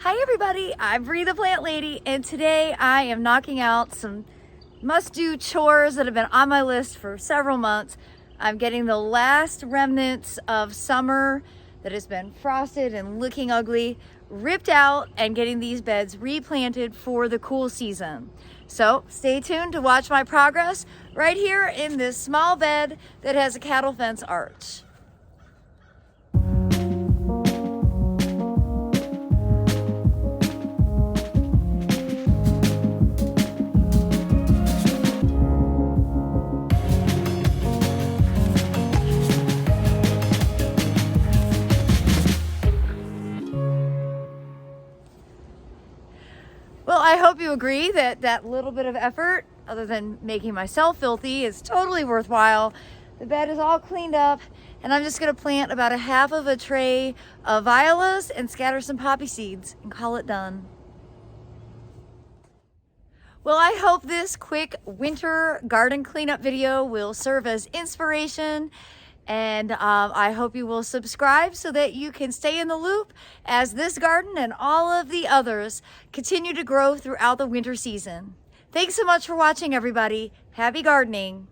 Hi everybody, I'm Bree the Plant Lady, and today I am knocking out some must-do chores that have been on my list for several months. I'm getting the last remnants of summer that has been frosted and looking ugly ripped out and getting these beds replanted for the cool season. So stay tuned to watch my progress right here in this small bed that has a cattle fence arch. Well, I hope you agree that that little bit of effort, other than making myself filthy, is totally worthwhile. The bed is all cleaned up, and I'm just gonna plant about a half of a tray of violas and scatter some poppy seeds and call it done. Well, I hope this quick winter garden cleanup video will serve as inspiration, and I hope you will subscribe so that you can stay in the loop as this garden and all of the others continue to grow throughout the winter season. Thanks so much for watching, everybody. Happy gardening.